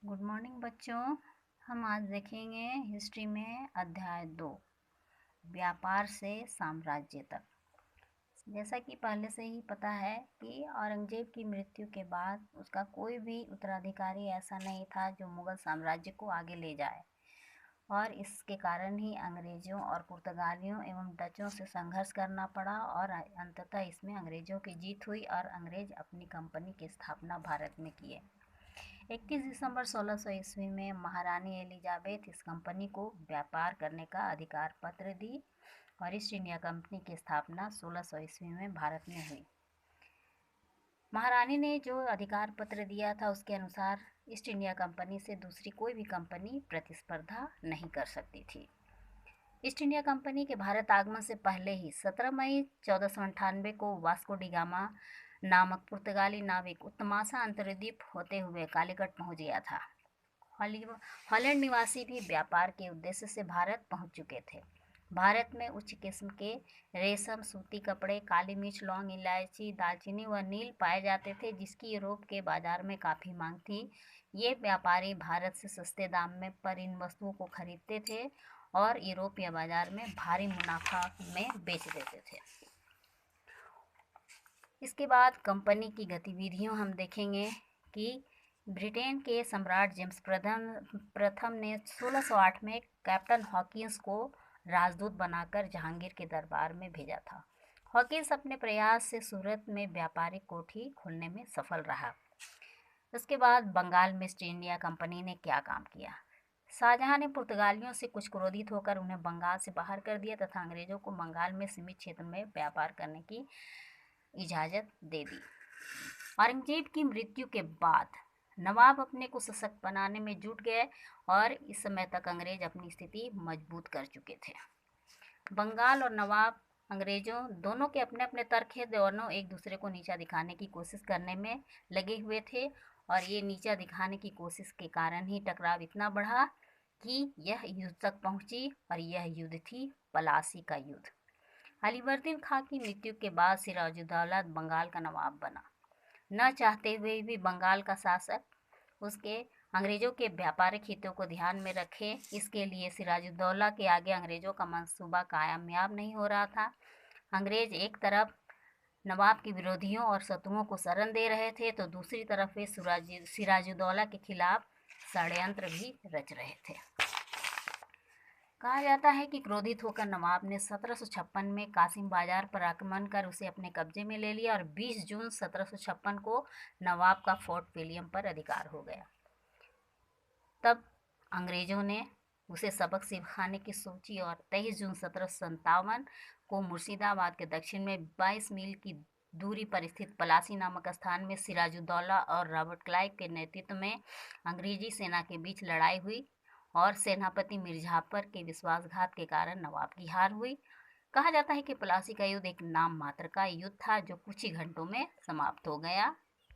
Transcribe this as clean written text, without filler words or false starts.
Good morning बच्चों। हम आज देखेंगे हिस्ट्री में अध्याय 2, व्यापार से साम्राज्य तक। जैसा कि पहले से ही पता है कि औरंगजेब की मृत्यु के बाद उसका कोई भी उत्तराधिकारी ऐसा नहीं था जो मुगल साम्राज्य को आगे ले जाए, और इसके कारण ही अंग्रेजों और पुर्तगालियों एवं डचों से संघर्ष करना पड़ा और अंततः इसमें अंग्रेजों की जीत हुई और अंग्रेज अपनी कंपनी की स्थापना भारत में किए। 21 दिसंबर 1600 ईस्वी में महारानी एलिजाबेथ इस कंपनी को व्यापार करने का अधिकार पत्र दी और ईस्ट इंडिया कंपनी की स्थापना 1600 ईस्वी में भारत में हुई। महारानी ने जो अधिकार पत्र दिया था उसके अनुसार ईस्ट इंडिया कंपनी से दूसरी कोई भी कंपनी प्रतिस्पर्धा नहीं कर सकती थी। ईस्ट इंडिया कंपनी के भारत आगमन से पहले ही 17 मई 1498 को वास्को डी गामा नामक पुर्तगाली नाविक उत्तमासा अंतर्द्वीप होते हुए कालीकट पहुंच गया था। हॉलैंड निवासी भी व्यापार के उद्देश्य से भारत पहुंच चुके थे। भारत में उच्च किस्म के रेशम, सूती कपड़े, काली मिर्च, लौंग, इलायची, दालचीनी व नील पाए जाते थे, जिसकी यूरोप के बाजार में काफ़ी मांग थी। ये व्यापारी भारत से सस्ते दाम में पर इन वस्तुओं को खरीदते थे और यूरोपीय बाजार में भारी मुनाफा में बेच देते थे। इसके बाद कंपनी की गतिविधियों हम देखेंगे कि ब्रिटेन के सम्राट जेम्स प्रथम ने 1608 में कैप्टन हॉकिंस को राजदूत बनाकर जहांगीर के दरबार में भेजा था। हॉकिंस अपने प्रयास से सूरत में व्यापारिक कोठी खोलने में सफल रहा। उसके बाद बंगाल में ईस्ट इंडिया कंपनी ने क्या काम किया। शाहजहां ने पुर्तगालियों से कुछ क्रोधित होकर उन्हें बंगाल से बाहर कर दिया तथा अंग्रेजों को बंगाल में सीमित क्षेत्र में व्यापार करने की इजाज़त दे दी। औरंगजेब की मृत्यु के बाद नवाब अपने को सशक्त बनाने में जुट गए और इस समय तक अंग्रेज अपनी स्थिति मजबूत कर चुके थे। बंगाल और नवाब अंग्रेजों दोनों के अपने अपने तर्क है, दोनों एक दूसरे को नीचा दिखाने की कोशिश करने में लगे हुए थे और ये नीचा दिखाने की कोशिश के कारण ही टकराव इतना बढ़ा कि यह युद्ध तक पहुंची और यह युद्ध थी पलासी का युद्ध। अलीवर्दीन खां की मृत्यु के बाद सिराजुद्दौला बंगाल का नवाब बना। न चाहते हुए भी बंगाल का शासक उसके अंग्रेजों के व्यापारिक हितों को ध्यान में रखे, इसके लिए सिराजुद्दौला के आगे अंग्रेजों का मंसूबा कामयाब नहीं हो रहा था। अंग्रेज एक तरफ नवाब के विरोधियों और शत्रुओं को शरण दे रहे थे तो दूसरी तरफ वे सिराजुद्दौला के खिलाफ षड्यंत्र भी रच रहे थे। कहा जाता है कि क्रोधित होकर नवाब ने 1756 में कासिम बाजार पर आक्रमण कर उसे अपने कब्जे में ले लिया और 20 जून 1756 को नवाब का फोर्ट विलियम पर अधिकार हो गया। तब अंग्रेजों ने उसे सबक सिखाने की सोची और 23 जून 1757 को मुर्शिदाबाद के दक्षिण में 22 मील की दूरी पर स्थित पलासी नामक स्थान में सिराजुद्दौला और रॉबर्ट क्लाइव के नेतृत्व में अंग्रेजी सेना के बीच लड़ाई हुई और सेनापति मिर्जाफर के विश्वासघात के कारण नवाब की हार हुई। कहा जाता है कि पलासी का युद्ध एक नाम मात्र का युद्ध था जो कुछ ही घंटों में समाप्त हो गया।